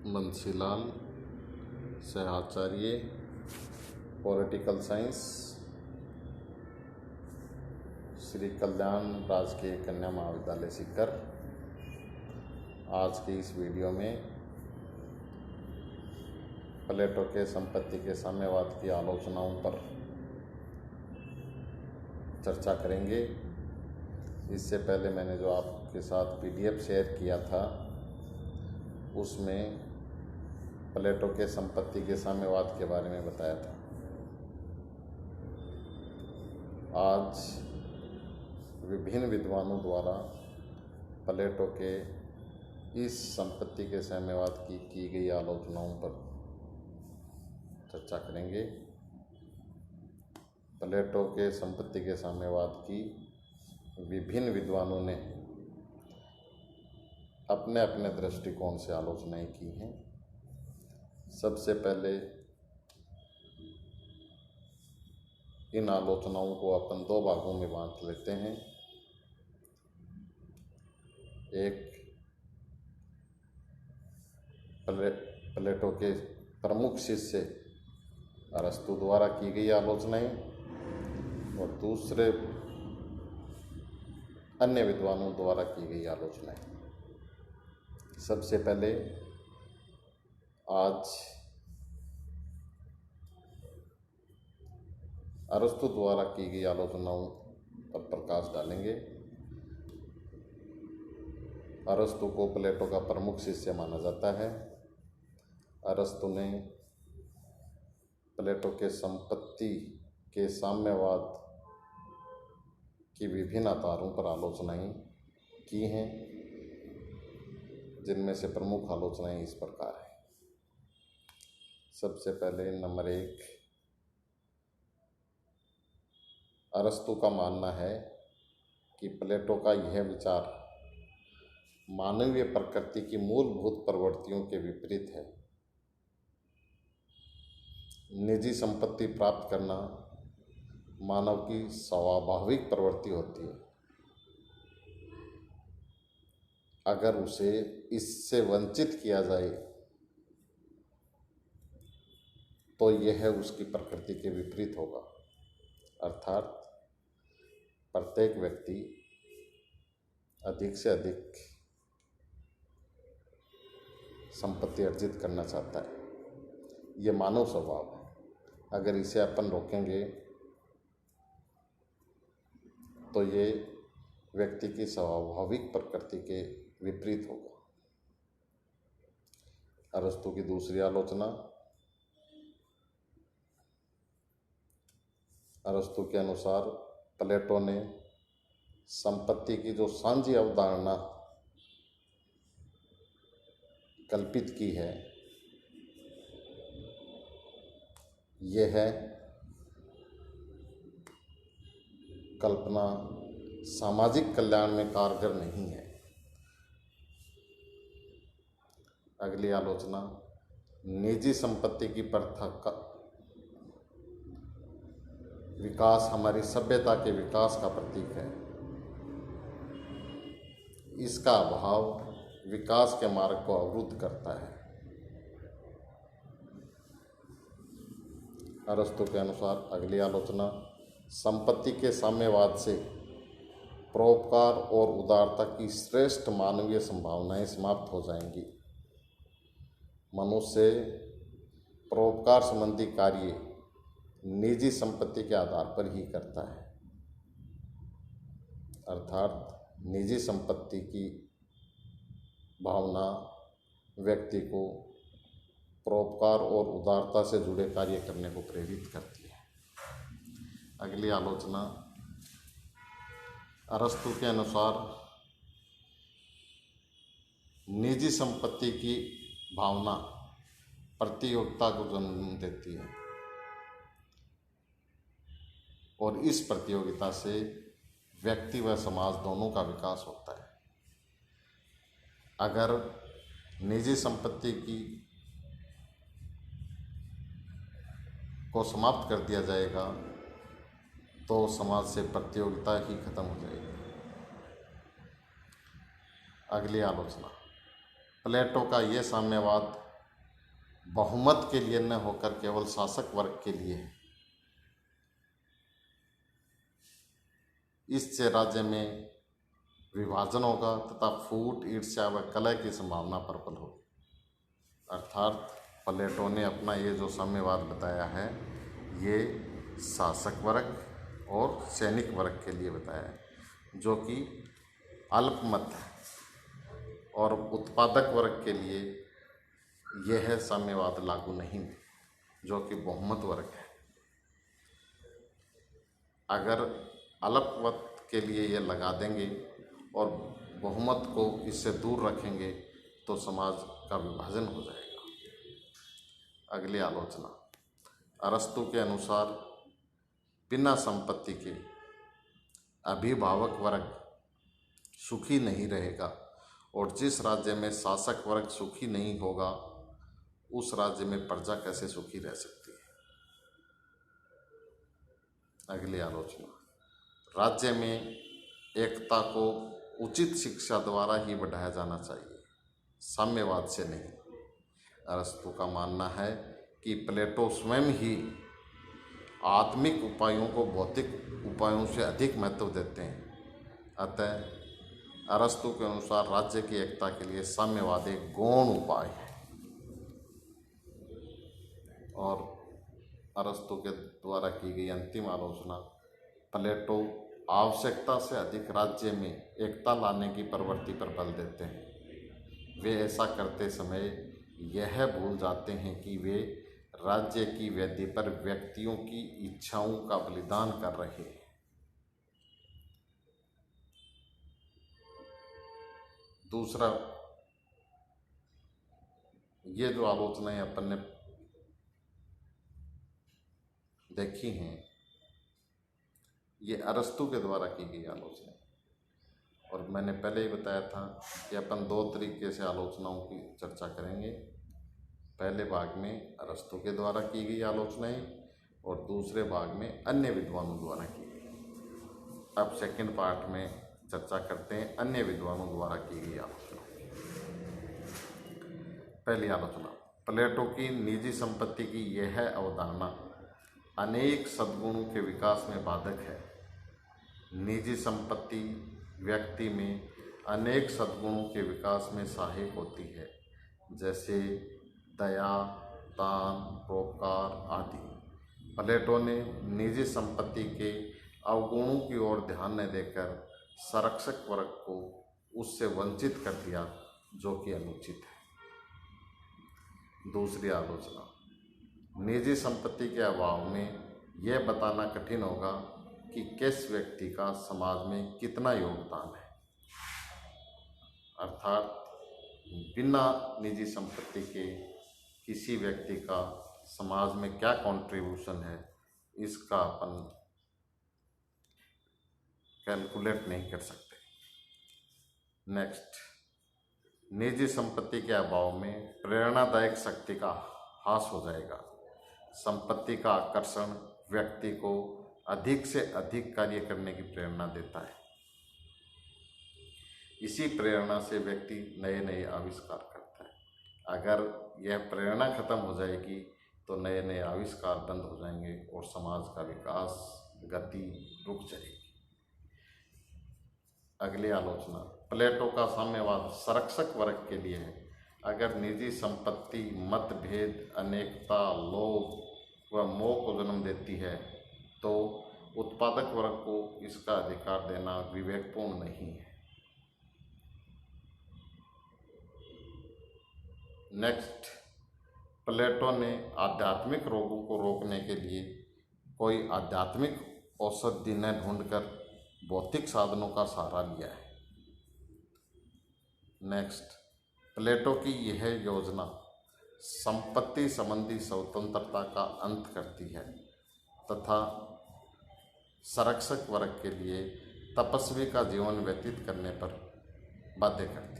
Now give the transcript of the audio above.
Bansilal सहआचार्य, political science, Shri Kalyan राजकीय कन्या महाविद्यालय सीकर। आज की इस वीडियो में प्लेटो के संपत्ति के साम्यवाद की आलोचनाओं पर चर्चा करेंगे। इससे पहले मैंने जो आपके साथ PDF शेयर किया था उसमें प्लेटो के संपत्ति के साम्यवाद के बारे में बताया था। आज विभिन्न विद्वानों द्वारा प्लेटो के इस संपत्ति के साम्यवाद की गई आलोचनाओं पर चर्चा करेंगे। प्लेटो के संपत्ति के साम्यवाद की विभिन्न विद्वानों ने अपने अपने दृष्टिकोण से आलोचनाएं की हैं। सबसे पहले इन आलोचनाओं को अपन दो भागों में बांट लेते हैं। एक प्लेटो के प्रमुख शिष्य अरस्तु द्वारा की गई आलोचनाएं और दूसरे अन्य विद्वानों द्वारा की गई आलोचनाएं। सबसे पहले आज अरस्तु द्वारा की गई आलोचनाओं पर प्रकाश डालेंगे। अरस्तु को प्लेटो का प्रमुख शिष्य माना जाता है। अरस्तु ने प्लेटो के संपत्ति के साम्यवाद की विभिन्न आधारों पर आलोचनाएं की हैं, जिनमें से प्रमुख आलोचनाएं इस प्रकार हैं। सबसे पहले नंबर 1, अरस्तु का मानना है कि प्लेटो का यह विचार मानवीय प्रकृति की मूलभूत प्रवृत्तियों के विपरीत है। निजी संपत्ति प्राप्त करना मानव की स्वाभाविक प्रवृत्ति होती है। अगर उसे इससे वंचित किया जाए तो यह उसकी प्रकृति के विपरीत होगा। अर्थात प्रत्येक व्यक्ति अधिक से अधिक संपत्ति अर्जित करना चाहता है। यह मानव स्वभाव है। अगर इसे अपन रोकेंगे तो ये व्यक्ति की स्वाभाविक प्रकृति के विपरीत होगा। अरस्तु की दूसरी आलोचना, अरस्तु के अनुसार प्लेटो ने संपत्ति की जो सांझी अवधारणा कल्पित की है, यह कल्पना सामाजिक कल्याण में कारगर नहीं है। अगली आलोचना, निजी संपत्ति की प्रथा का विकास हमारी सभ्यता के विकास का प्रतीक है। इसका अभाव विकास के मार्ग को अवरुद्ध करता है। अरस्तु के अनुसार अगली आलोचना, संपत्ति के साम्यवाद से परोपकार और उदारता की श्रेष्ठ मानवीय संभावनाएं समाप्त हो जाएंगी। मनुष्य परोपकार संबंधी कार्य निजी संपत्ति के आधार पर ही करता है। अर्थात निजी संपत्ति की भावना व्यक्ति को परोपकार और उदारता से जुड़े कार्य करने को प्रेरित करती है। अगली आलोचना, अरस्तु के अनुसार निजी संपत्ति की भावना प्रतियोगिता को जन्म देती है और इस प्रतियोगिता से व्यक्ति व समाज दोनों का विकास होता है। अगर निजी संपत्ति को समाप्त कर दिया जाएगा तो समाज से प्रतियोगिता ही खत्म हो जाएगी। अगली आलोचना, प्लेटो का यह साम्यवाद बहुमत के लिए न होकर केवल शासक वर्ग के लिए है। इससे राज्य में विभाजन होगा तथा फूट, ईर्ष्या व कलह की संभावना प्रबल होगी। अर्थात प्लेटो ने अपना ये जो साम्यवाद बताया है ये शासक वर्ग और सैनिक वर्ग के लिए बताया है, जो कि अल्पमत है, और उत्पादक वर्ग के लिए यह साम्यवाद लागू नहीं, जो कि बहुमत वर्ग है। अगर अल्पमत के लिए ये लगा देंगे और बहुमत को इससे दूर रखेंगे तो समाज का विभाजन हो जाएगा। अगली आलोचना, अरस्तु के अनुसार बिना संपत्ति के अभिभावक वर्ग सुखी नहीं रहेगा, और जिस राज्य में शासक वर्ग सुखी नहीं होगा उस राज्य में प्रजा कैसे सुखी रह सकती है। अगली आलोचना, राज्य में एकता को उचित शिक्षा द्वारा ही बढ़ाया जाना चाहिए, साम्यवाद से नहीं। अरस्तु का मानना है कि प्लेटो स्वयं ही आत्मिक उपायों को भौतिक उपायों से अधिक महत्व देते हैं। अतः अरस्तु के अनुसार राज्य की एकता के लिए साम्यवाद एक गौण उपाय है। और अरस्तु के द्वारा की गई अंतिम आलोचना, प्लेटो आवश्यकता से अधिक राज्य में एकता लाने की प्रवृत्ति पर बल देते हैं। वे ऐसा करते समय यह भूल जाते हैं कि वे राज्य की वेदी पर व्यक्तियों की इच्छाओं का बलिदान कर रहे हैं। दूसरा, ये जो आलोचनाएं अपन ने देखी हैं ये अरस्तु के द्वारा की गई आलोचना, और मैंने पहले ही बताया था कि अपन दो तरीके से आलोचनाओं की चर्चा करेंगे। पहले भाग में अरस्तु के द्वारा की गई आलोचनाएं और दूसरे भाग में अन्य विद्वानों द्वारा की गई। अब सेकंड पार्ट में चर्चा करते हैं अन्य विद्वानों द्वारा की गई आलोचना। पहली आलोचना, प्लेटो की निजी संपत्ति की यह अवधारणा अनेक सद्गुणों के विकास में बाधक है। निजी संपत्ति व्यक्ति में अनेक सद्गुणों के विकास में सहायक होती है, जैसे दया, दान, परोपकार आदि। प्लेटो ने निजी संपत्ति के अवगुणों की ओर ध्यान न देकर संरक्षक वर्ग को उससे वंचित कर दिया, जो कि अनुचित है। दूसरी आलोचना, निजी संपत्ति के अभाव में यह बताना कठिन होगा कि किस व्यक्ति का समाज में कितना योगदान है। अर्थात बिना निजी संपत्ति के किसी व्यक्ति का समाज में क्या कंट्रीब्यूशन है, इसका अपन कैलकुलेट नहीं कर सकते। नेक्स्ट, निजी संपत्ति के अभाव में प्रेरणादायक शक्ति का ह्रास हो जाएगा। संपत्ति का आकर्षण व्यक्ति को अधिक से अधिक कार्य करने की प्रेरणा देता है। इसी प्रेरणा से व्यक्ति नए नए आविष्कार करता है। अगर यह प्रेरणा खत्म हो जाएगी तो नए नए आविष्कार बंद हो जाएंगे और समाज का विकास गति रुक जाएगी। अगली आलोचना, प्लेटो का साम्यवाद संरक्षक वर्ग के लिए है। अगर निजी संपत्ति मतभेद, अनेकता, लोभ व मोह को जन्म देती है तो उत्पादक वर्ग को इसका अधिकार देना विवेकपूर्ण नहीं है। नेक्स्ट, प्लेटो ने आध्यात्मिक रोगों को रोकने के लिए कोई आध्यात्मिक औषधि न ढूंढकर भौतिक साधनों का सहारा लिया है। नेक्स्ट, प्लेटो की यह योजना संपत्ति संबंधी स्वतंत्रता का अंत करती है तथा संरक्षक वर्ग के लिए तपस्वी का जीवन व्यतीत करने पर बाध्य करती है।